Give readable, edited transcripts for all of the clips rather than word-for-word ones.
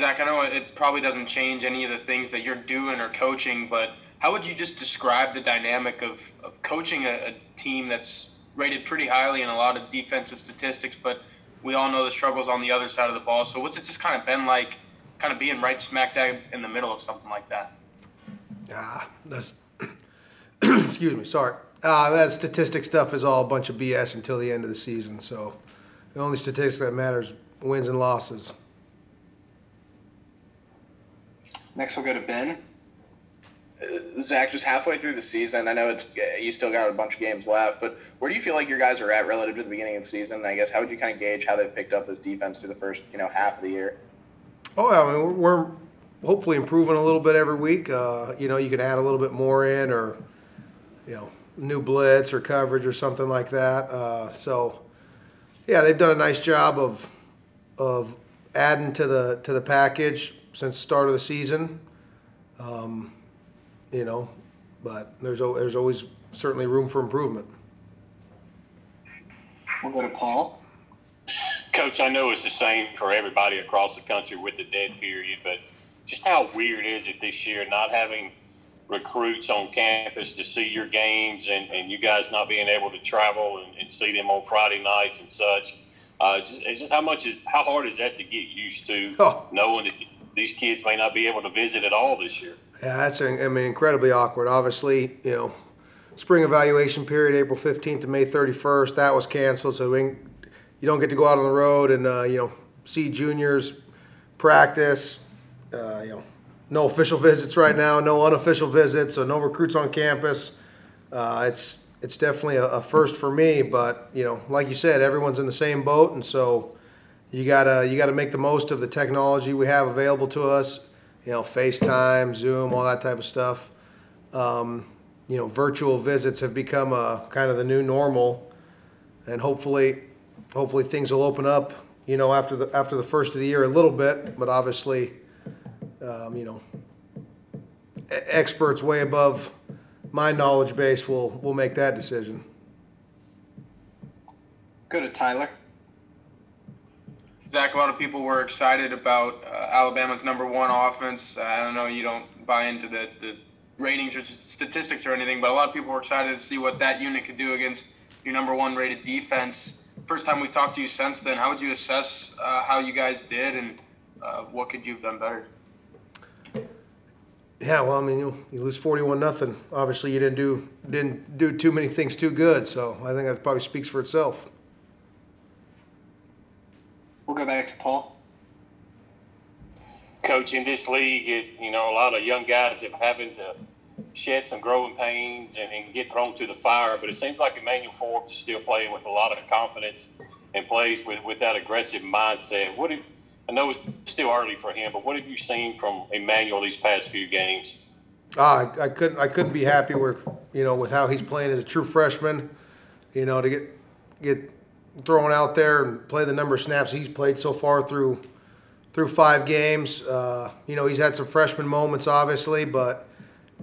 Zach, I know it probably doesn't change any of the things that you're doing or coaching, but how would you just describe the dynamic of coaching a team that's rated pretty highly in a lot of defensive statistics, but we all know the struggles on the other side of the ball. So what's it just kind of been like kind of being right smack dab in the middle of something like that? That's excuse me, sorry. That statistic stuff is all a bunch of BS until the end of the season. So the only statistic that matters wins and losses. Next, we'll go to Ben. Zach, just halfway through the season, I know you still got a bunch of games left, but where do you feel like your guys are at relative to the beginning of the season? And I guess how would you kind of gauge how they've picked up this defense through the first half of the year? Oh, yeah, I mean, we're hopefully improving a little bit every week. You can add a little bit more in, or new blitz or coverage or something like that. So, yeah, they've done a nice job of adding to the package since the start of the season. But there's always certainly room for improvement. We'll go to Paul. Coach, I know it's the same for everybody across the country with the dead period, but just how weird is it this year not having recruits on campus to see your games and you guys not being able to travel and see them on Friday nights and such? Just how hard is that to get used to, knowing that these kids may not be able to visit at all this year? Yeah, that's incredibly awkward. Obviously, spring evaluation period, April 15th to May 31st, that was canceled, so you don't get to go out on the road and see juniors practice. No official visits right now, no unofficial visits, so no recruits on campus. It's definitely a first for me, but like you said, everyone's in the same boat, and so you gotta make the most of the technology we have available to us. FaceTime, Zoom, all that type of stuff. Virtual visits have become kind of the new normal, and hopefully things will open up. After the first of the year a little bit, but obviously, experts way above my knowledge base will make that decision. Go to Tyler. Zach, a lot of people were excited about Alabama's #1 offense. I don't know, you don't buy into the ratings or statistics or anything, but a lot of people were excited to see what that unit could do against your #1 rated defense. First time we've talked to you since then, how would you assess how you guys did, and what could you have done better? Yeah, well, I mean, you lose 41-0. Obviously, you didn't do too many things too good, so I think that probably speaks for itself. We'll go back to Paul. Coach, in this league, a lot of young guys have having to shed some growing pains and get thrown to the fire, but it seems like Emmanuel Forbes is still playing with a lot of confidence and plays with that aggressive mindset. I know it's still early for him, but what have you seen from Emmanuel these past few games? I couldn't be happier with how he's playing as a true freshman. To get thrown out there and play the number of snaps he's played so far through 5 games. He's had some freshman moments, obviously, but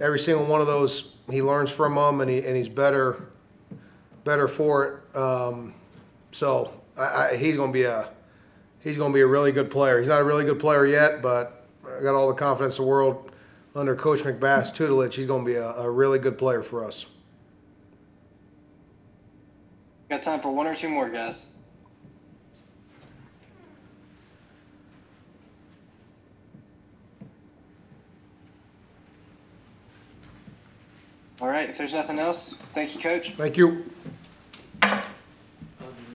every single one of those he learns from them, and he's better for it. So he's going to be a really good player. He's not a really good player yet, but I got all the confidence in the world under Coach McBath's tutelage. He's going to be a really good player for us. Got time for one or two more, guys. All right, if there's nothing else, thank you, Coach. Thank you.